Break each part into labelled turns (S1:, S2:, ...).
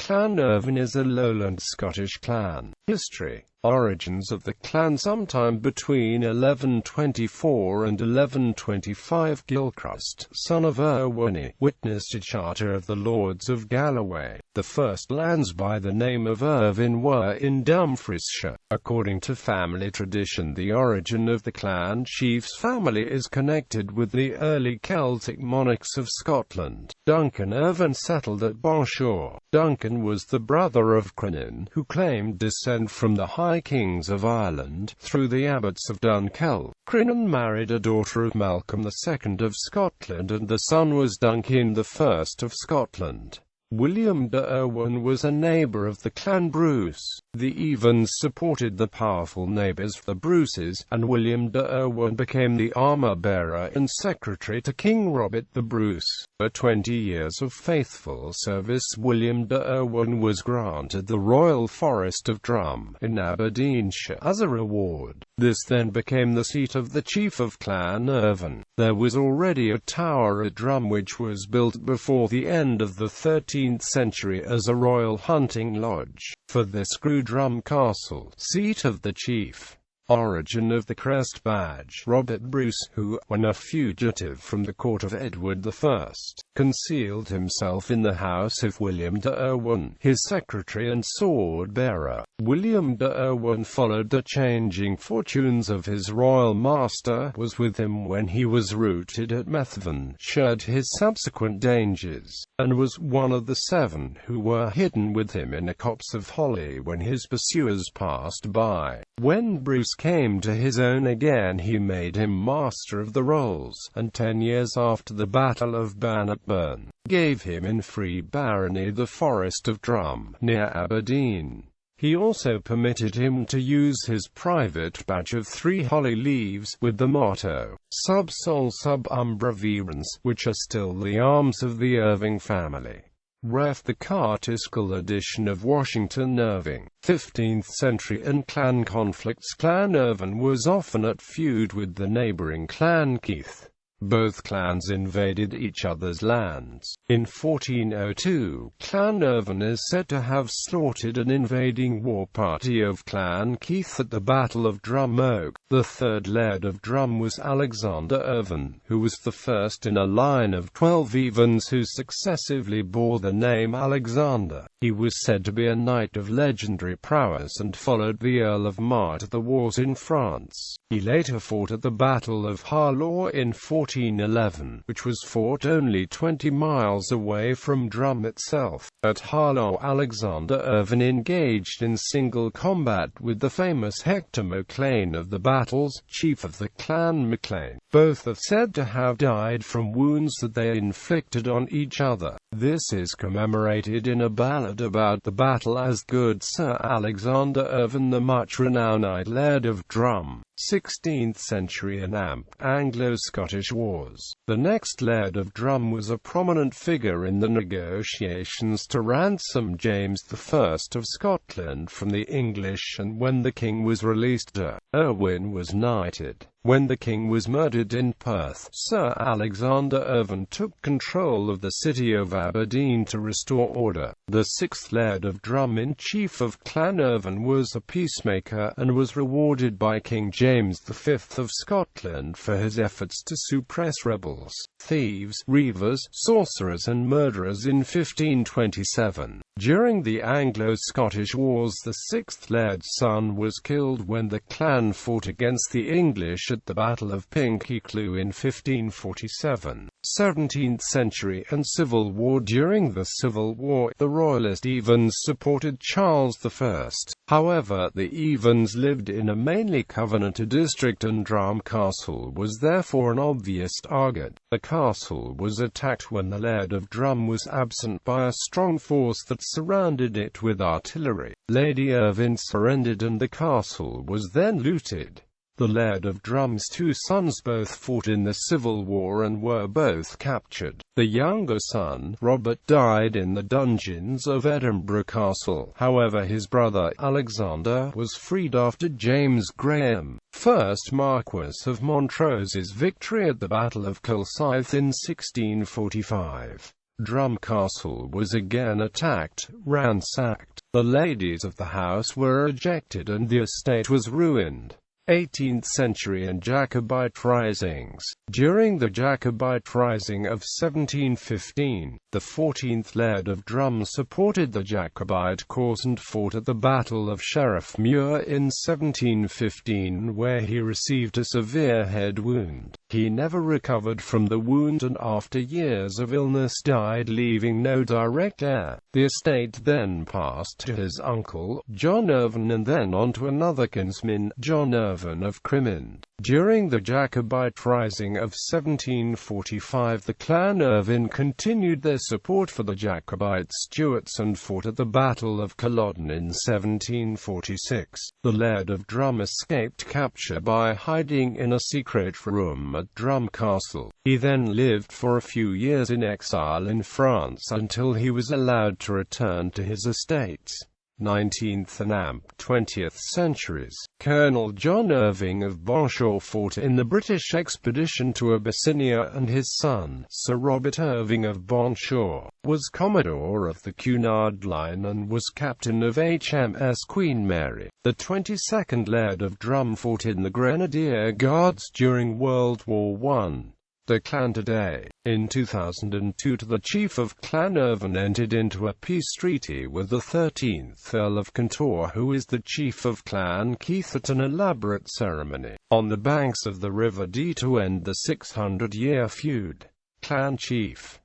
S1: Clan Irvine is a Lowland Scottish clan. History. Origins of the clan. Sometime between 1124 and 1125, Gilchrist, son of Irvine, witnessed a charter of the Lords of Galloway. The first lands by the name of Irvine were in Dumfriesshire. According to family tradition, the origin of the clan chief's family is connected with the early Celtic monarchs of Scotland. Duncan Irvine settled at Bonshaw. Duncan was the brother of Crinan, who claimed descent from the High Kings of Ireland, through the abbots of Dunkeld. Crinan married a daughter of Malcolm II of Scotland, and the son was Duncan I of Scotland. William de Irwin was a neighbour of the Clan Bruce. The Evans supported the powerful neighbours, the Bruces, and William de Irwin became the armour-bearer and secretary to King Robert the Bruce. For 20 years of faithful service, William de Irwin was granted the Royal Forest of Drum, in Aberdeenshire, as a reward. This then became the seat of the chief of Clan Irvine. There was already a tower at Drum which was built before the end of the 13th century as a royal hunting lodge. For this grew Drum Castle, seat of the chief. Origin of the Crest badge. Robert Bruce, who, when a fugitive from the court of Edward I, concealed himself in the house of William de Irwin, his secretary and sword-bearer. William de Irwin followed the changing fortunes of his royal master, was with him when he was routed at Methven, shared his subsequent dangers, and was one of the 7 who were hidden with him in a copse of holly when his pursuers passed by. When Bruce came to his own again, he made him master of the rolls, and 10 years after the Battle of Bannockburn, gave him in free barony the Forest of Drum, near Aberdeen. He also permitted him to use his private badge of 3 holly leaves, with the motto, Sub Sol Sub Umbra Virens, which are still the arms of the Irving family. Ref. The Cartiscal edition of Washington Irving. 15th century and clan conflicts. Clan Irvine was often at feud with the neighbouring Clan Keith. Both clans invaded each other's lands. In 1402, Clan Irvine is said to have slaughtered an invading war party of Clan Keith at the Battle of Drum Oak. The third laird of Drum was Alexander Irvine, who was the first in a line of 12 Evans who successively bore the name Alexander. He was said to be a knight of legendary prowess and followed the Earl of Mar to the wars in France. He later fought at the Battle of Harlaw in 1411, which was fought only 20 miles away from Drum itself. At Harlaw, Alexander Irvine engaged in single combat with the famous Hector MacLean of the Battles, chief of the Clan MacLean. Both are said to have died from wounds that they inflicted on each other. This is commemorated in a ballad about the battle as Good Sir Alexander Irvine, the much-renowned Laird of Drum. 16th century and Anglo-Scottish Wars. The next Laird of Drum was a prominent figure in the negotiations to ransom James I of Scotland from the English, and when the king was released, Irwin was knighted. When the king was murdered in Perth, Sir Alexander Irvine took control of the city of Aberdeen to restore order. The 6th Laird of Drum, in chief of Clan Irvine, was a peacemaker, and was rewarded by King James V of Scotland for his efforts to suppress rebels, thieves, reivers, sorcerers and murderers in 1527. During the Anglo-Scottish Wars, the 6th Laird's son was killed when the clan fought against the English at the Battle of Pinkie-Cleugh in 1547. 17th century and Civil War. During the Civil War, the Royalist Evans supported Charles I. However, the Evans lived in a mainly Covenanter district, and Drum Castle was therefore an obvious target. The castle was attacked when the Laird of Drum was absent by a strong force that surrounded it with artillery. Lady Irvine surrendered and the castle was then looted. The Laird of Drum's 2 sons both fought in the Civil War and were both captured. The younger son, Robert, died in the dungeons of Edinburgh Castle. However, his brother, Alexander, was freed after James Graham, 1st Marquess of Montrose's victory at the Battle of Kilsyth in 1645. Drum Castle was again attacked, ransacked. The ladies of the house were ejected and the estate was ruined. 18th century and Jacobite risings. During the Jacobite Rising of 1715, the 14th Laird of Drum supported the Jacobite cause and fought at the Battle of Sheriffmuir in 1715, where he received a severe head wound. He never recovered from the wound and after years of illness died, leaving no direct heir. The estate then passed to his uncle, John Irvine, and then on to another kinsman, John Irvine of Crimond. During the Jacobite Rising of 1745, the clan Irvine continued their support for the Jacobite Stuarts and fought at the Battle of Culloden in 1746. The Laird of Drum escaped capture by hiding in a secret room at Drum Castle. He then lived for a few years in exile in France until he was allowed to return to his estates. 19th and 20th centuries. Colonel John Irving of Bonshaw fought in the British expedition to Abyssinia, and his son, Sir Robert Irving of Bonshaw, was Commodore of the Cunard Line and was captain of HMS Queen Mary. The 22nd Laird of Drum fought in the Grenadier Guards during World War I. The clan today. In 2002, the chief of Clan Irvine entered into a peace treaty with the 13th Earl of Kintore, who is the chief of Clan Keith, at an elaborate ceremony on the banks of the River Dee to end the 600-year feud. Clan Chief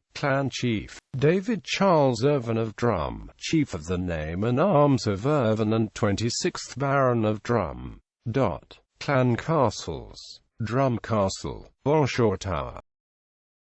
S1: David Charles Irvine of Drum, chief of the name and arms of Irvine and 26th Baron of Drum. Clan Castles. Drum Castle, Bonshaw Tower.